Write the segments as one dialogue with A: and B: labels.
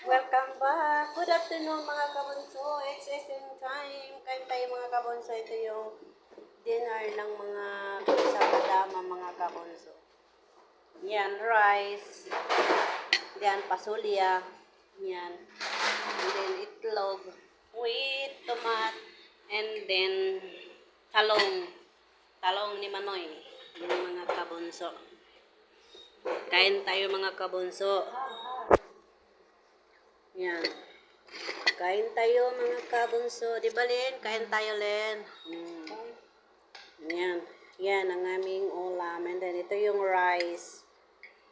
A: Welcome back. Good afternoon mga kabunso. It's eating time. Kain tayo mga kabunso. Ito yung dinner ng mga kasama mga kabunso. Yan, rice. Yan, pasulya. Yan. And then itlog with tomat. And then talong. Talong ni Manoy. Yan mga kabunso. Kain tayo mga kabunso. Yan. Kain tayo mga kabunso. Di ba, Len? Kain tayo, Len. Yan. Yan ang aming ulam. And then ito yung rice.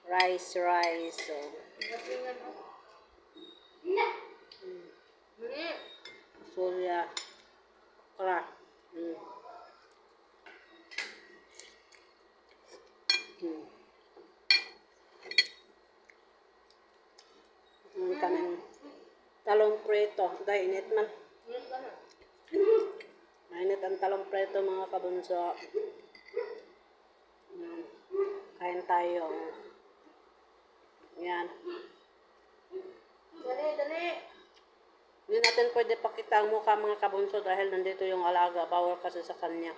A: Rice. So. Solya. Okra. Kanang talong preto. Dahil init man. Mainit ang talong preto mga kabunso. Kain tayo. Yan. Dali. Hindi natin pwede pakita ang mukha mga kabunso dahil nandito yung alaga. Bawal kasi sa kanya.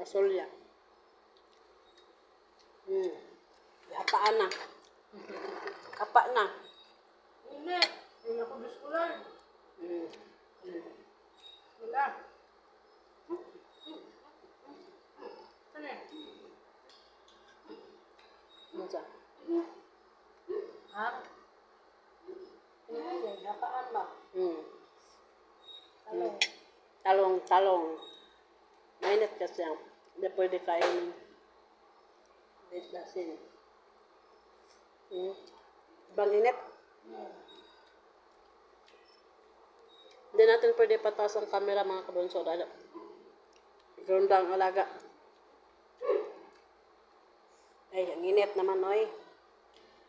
A: Pasulya. Hapaan na. Kapa na.
B: Hindi. Hindi ako biskulan. Wala. Ano eh?
A: Ano siya?
B: Ha? Hindi. Napaan ba?
A: Talong. Mainit kasi yan. Hindi pwede kainin. Wait, dasin. Ibang init. Hindi natin pwede pataas ang camera mga kabunso dahil ronda ang alaga. Ay, ang init naman, oy.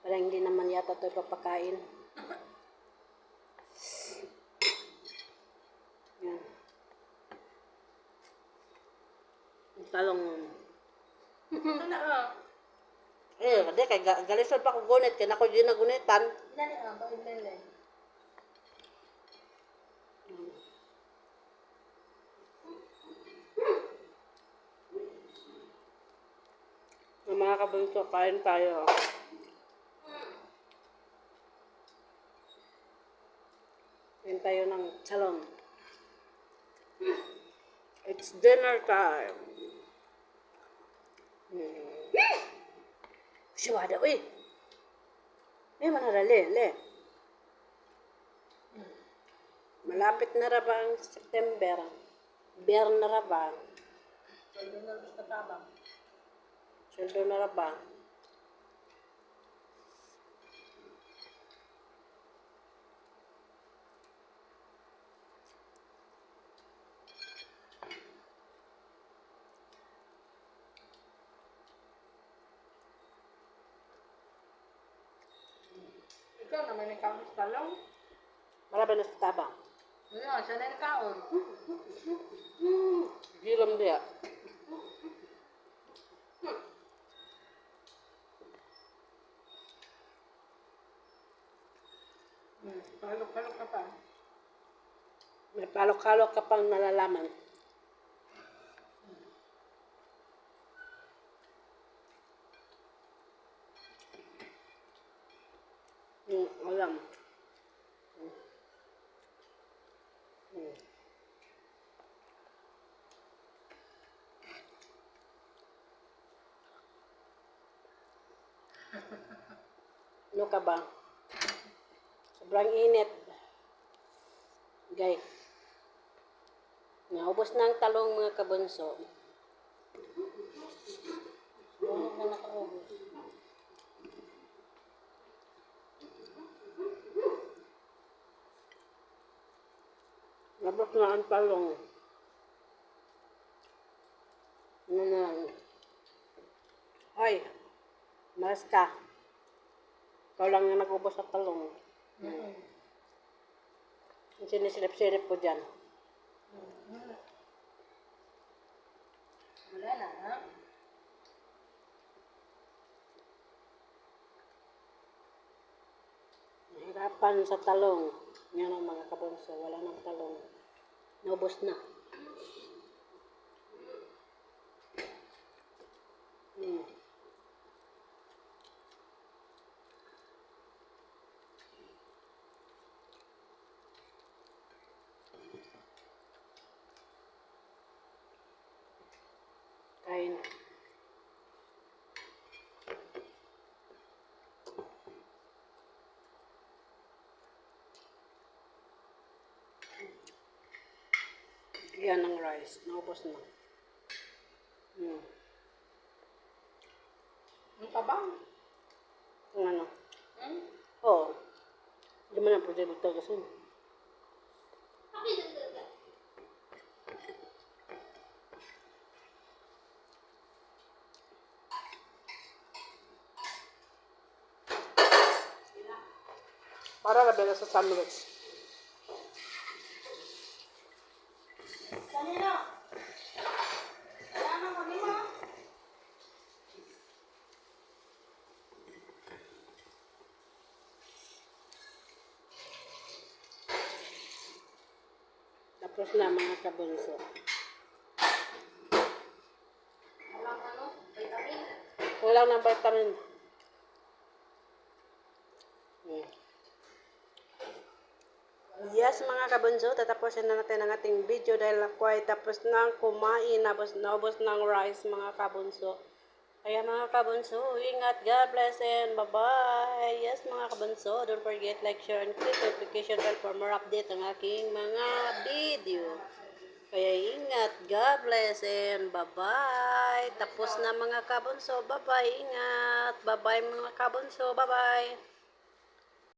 A: Parang hindi naman yata ito papakain. Yan. Ang talong.
B: Ano na
A: Hindi, kay galisod pa ko gunit. Kaya ako din nagunitan.
B: Dali bakit lele?
A: Mga kabunso, kain tayo. Kain tayo ng talong. It's dinner time. Siwada, uy. Mana le. Malapit na ra ba ang September? Bear na ra ba?
B: Pwede na rin katabang.
A: Sweldo na ra ba?
B: Ikaw naman may kaon sa talong.
A: Marami na sa tabang.
B: Ano, siya na yung kaon.
A: Gilam dia.
B: Palok-palok ka pa.
A: May palok-kalok ka pang nalalaman. Alam. Ano ka ba? Sobrang init. Guys. Naubos na ang talong mga kabunso.
B: Bunog na nakaubos.
A: Nabos na ang talong. Ano na? Hoy, maras ka. Ikaw lang yung nag-ubos sa talong. Yung sinisilip-silip po dyan.
B: Wala na, ha?
A: Harapan sa talong. Yan ang mga kabunso. Wala nang talong. Naubos na. Hmm. Kain. Yan ang rice. Naubos na. Hmm.
B: Ang kabang.
A: Ang ano?
B: Hmm?
A: Oo. Hindi mo na projector kasi. Para labela sa sandwich.
B: Kanina. Kaya mo ni mo.
A: Tapos na mga kabunso.
B: Walang ano, vitamin.
A: Kulang ng vitamin. Hmm. Yes mga kabunso, tatapusin na natin ang ating video dahil ako ay tapos nang kumain, naubos ng rice mga kabunso. Kaya mga kabunso, ingat, God bless and bye-bye. Yes mga kabunso, don't forget like, share, and click notification bell for more update ang aking mga video. Kaya ingat, God bless and bye-bye. Tapos na mga kabunso, bye-bye, ingat. Bye-bye mga kabunso, bye-bye.